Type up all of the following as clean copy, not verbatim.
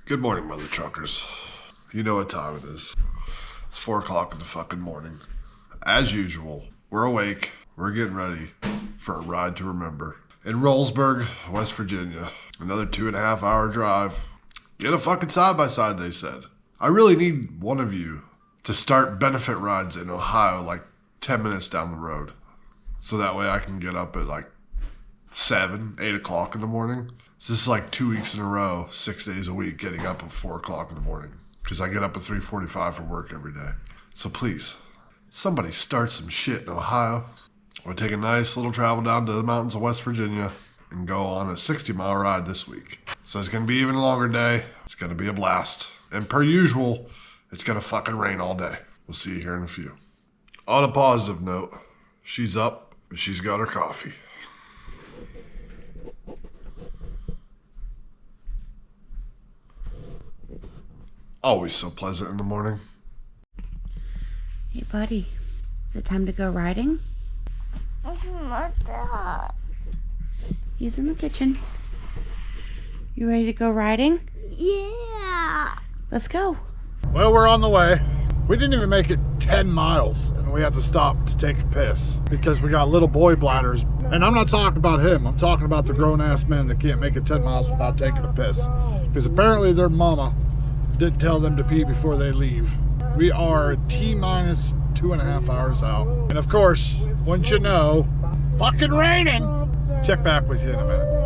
Good morning, mother truckers. You know what time it is. It's 4 o'clock in the fucking morning. As usual, we're awake. We're getting ready for a ride to remember. In Rowlesburg, West Virginia. Another 2.5 hour drive. Get a fucking side-by-side, they said. I really need one of you to start benefit rides in Ohio like 10 minutes down the road. So that way I can get up at like 7, 8 o'clock in the morning. So this is like 2 weeks in a row, 6 days a week, getting up at 4 o'clock in the morning. Because I get up at 3:45 for work every day. So please, somebody start some shit in Ohio. We'll take a nice little travel down to the mountains of West Virginia and go on a 60-mile ride this week. So it's going to be even a longer day. It's going to be a blast. And per usual, it's going to fucking rain all day. We'll see you here in a few. On a positive note, she's up and she's got her coffee. Always so pleasant in the morning. Hey, buddy. Is it time to go riding? My dad. He's in the kitchen. You ready to go riding? Yeah. Let's go. Well, we're on the way. We didn't even make it 10 miles and we had to stop to take a piss because we got little boy bladders. And I'm not talking about him. I'm talking about the grown-ass men that can't make it 10 miles without taking a piss. Because apparently their mama didn't tell them to pee before they leave. We are T-minus 2.5 hours out. And of course, wouldn't you know, fucking raining. Check back with you in a minute.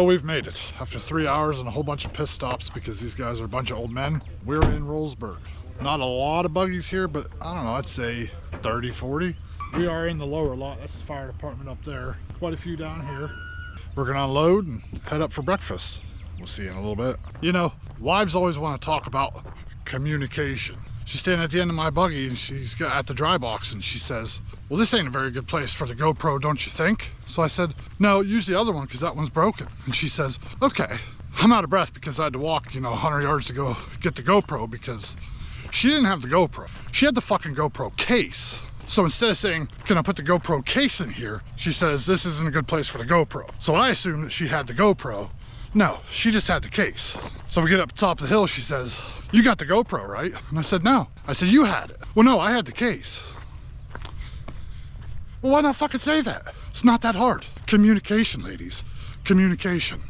We've made it after 3 hours and a whole bunch of piss stops because these guys are a bunch of old men. We're in Rowlesburg. Not a lot of buggies here, but I don't know, I'd say 30, 40. We are in the lower lot. That's the fire department up there. Quite a few down here. We're gonna unload and head up for breakfast. We'll see you in a little bit. You know, wives always want to talk about communication. She's standing at the end of my buggy and she's got at the dry box and she says, well, this ain't a very good place for the GoPro, don't you think? So I said, no, use the other one because that one's broken. And she says, okay. I'm out of breath because I had to walk, 100 yards to go get the GoPro because she didn't have the GoPro. She had the fucking GoPro case. So instead of saying, can I put the GoPro case in here? She says, this isn't a good place for the GoPro. So I assumed that she had the GoPro. No, she just had the case. So we get up top of the hill, she says, you got the GoPro, right? And I said, no. I said, you had it. Well, no, I had the case. Well, why not fucking say that? It's not that hard. Communication, ladies. Communication.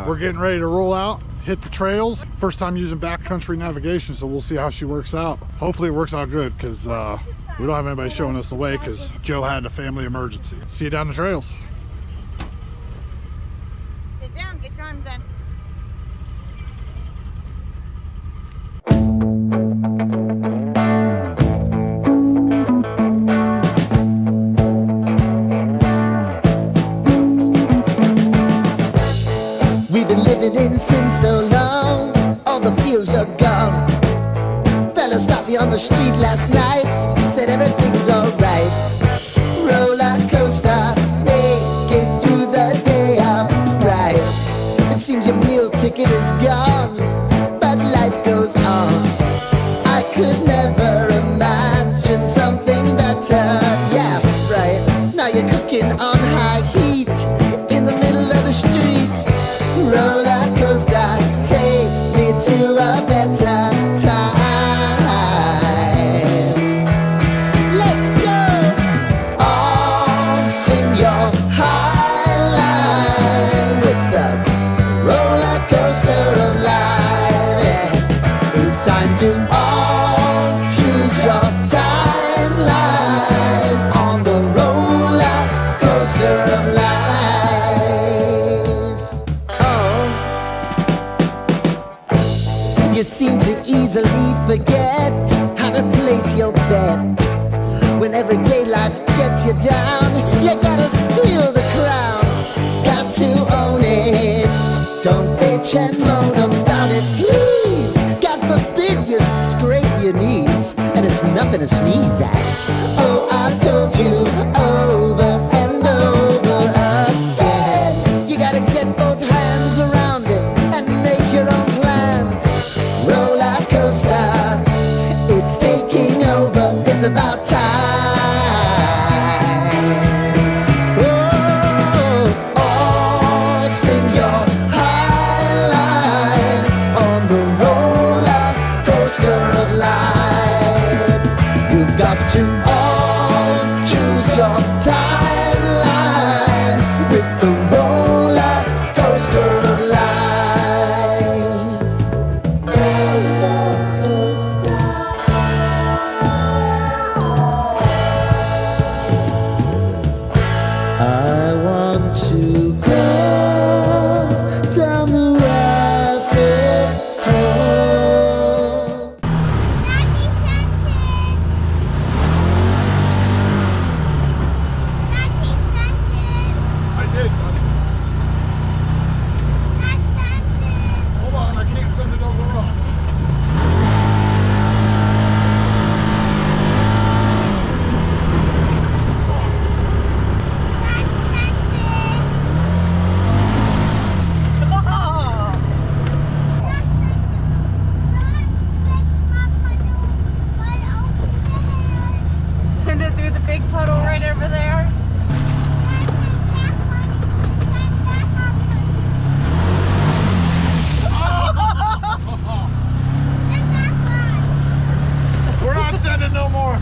We're getting ready to roll out, hit the trails. First time using backcountry navigation, so we'll see how she works out. Hopefully it works out good because we don't have anybody showing us the way because Joe had a family emergency. See you down the trails. Sit down, get your arms in. We've been living in sin so long, all the feels are gone. Fella stopped me on the street last night, said everything's alright. Roller coaster, make it through the day, alright. It seems your meal ticket is gone, but life goes on. I could never imagine something better. Yeah, right. Now you're cooking on high heat in the middle of the street. street. Roller coaster, take me to a better time. Let's go! All sing your high line with the roller coaster of life. Yeah. It's time to all choose your timeline on the roller coaster of life. Oh, you seem to easily forget how to place your bet. When everyday life gets you down, you gotta steal the crown. Got to own it. Don't bitch and moan about it, please. God forbid you scrape your knees, and it's nothing to sneeze at. Oh, I've told you over and over again. You gotta get both hands around it and make your own plans. Roller coaster, it's taking over. It's about time. Oh, all sing your high line on the roller coaster of life. You've got to all choose your timeline with the roller coaster of life. Roller coaster. I want to go down the rabbit hole. Daddy sent it. Daddy sent it. I did, buddy. Dad sent it. Hold on, I can't send it over on. Dad sent it. Send it through the big puddle right over there. We're not sending no more.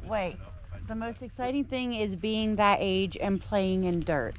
Wait, the most exciting thing is being that age and playing in dirt.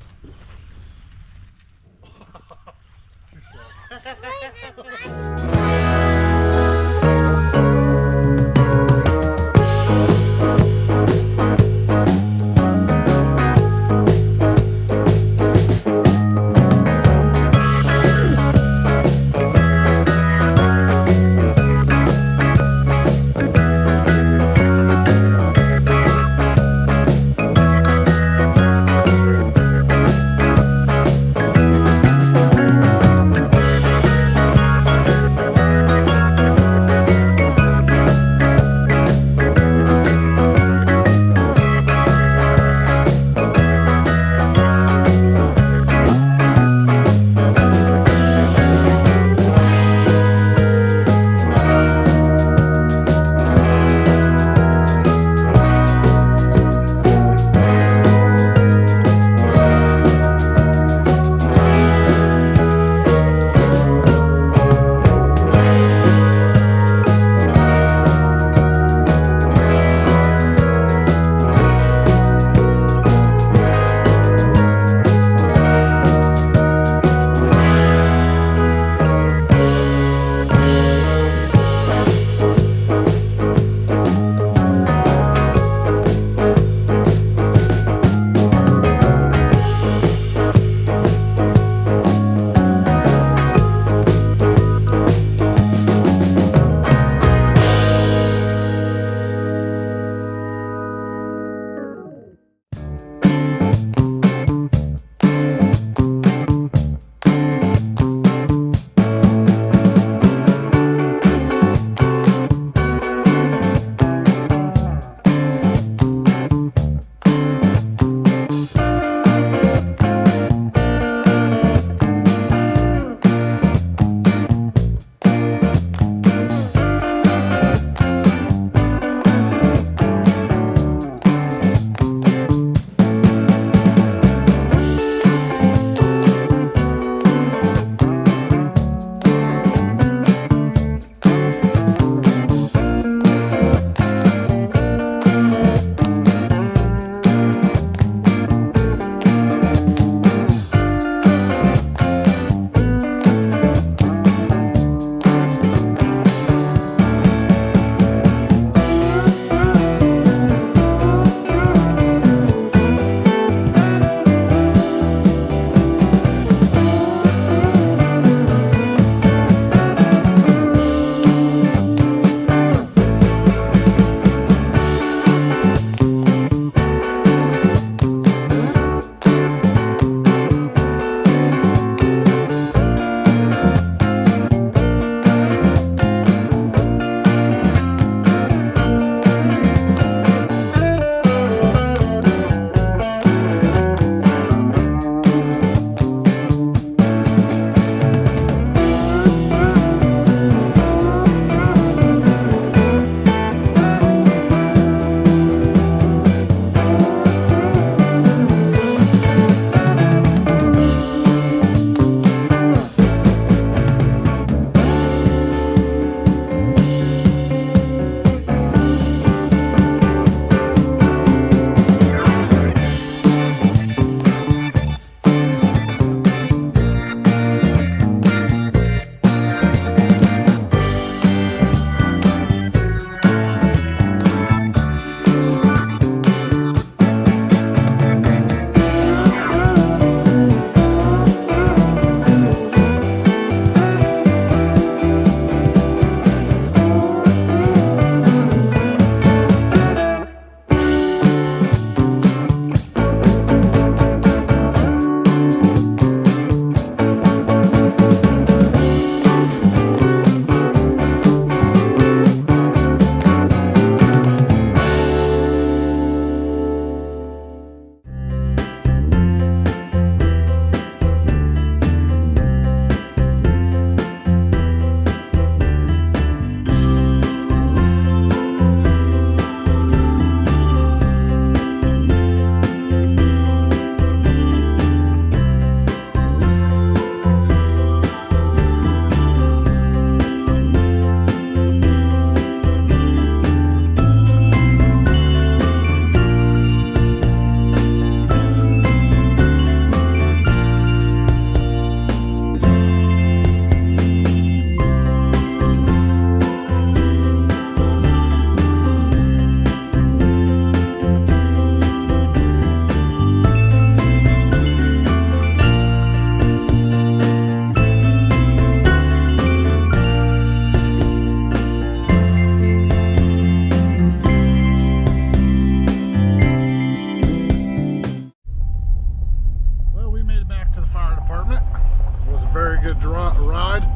good ride.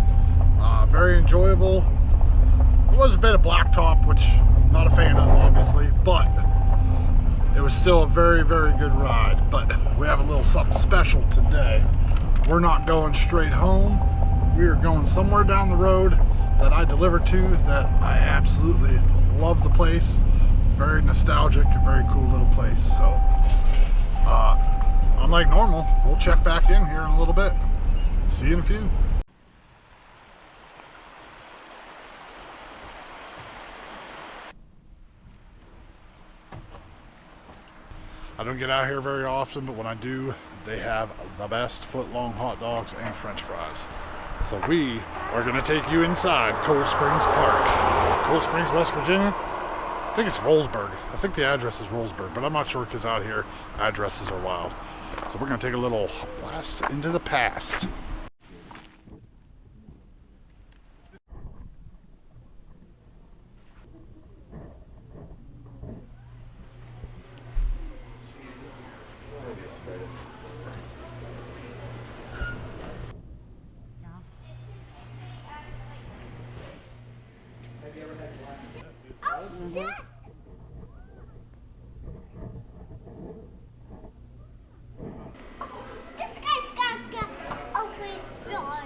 Very enjoyable. It was a bit of blacktop, which I'm not a fan of, obviously, but it was still a very, very good ride. But we have a little something special today. We're not going straight home. We are going somewhere down the road that I delivered to that I absolutely love the place. It's very nostalgic, a very cool little place. So, unlike normal, we'll check back in here in a little bit. See you in a few. I don't get out here very often, but when I do, they have the best foot-long hot dogs and french fries. So we are gonna take you inside Cold Springs Park. Cold Springs, West Virginia? I think it's Rowlesburg. I think the address is Rowlesburg, but I'm not sure because out here, addresses are wild. So we're gonna take a little blast into the past. This guy's got over his door.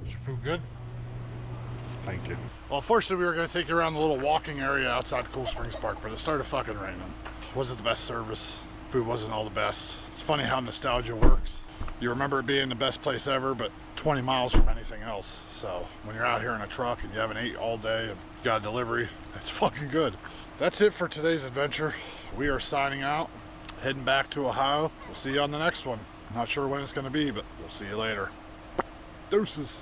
Is your food good? Thank you. Well, unfortunately, we were going to take you around the little walking area outside Cool Springs Park, but it started fucking raining. Wasn't the best service. Food wasn't all the best. It's funny how nostalgia works. You remember it being the best place ever, but 20 miles from anything else. So when you're out here in a truck and you haven't ate all day and got a delivery, it's fucking good. That's it for today's adventure. We are signing out, heading back to Ohio. We'll see you on the next one. Not sure when it's going to be, but we'll see you later. Deuces.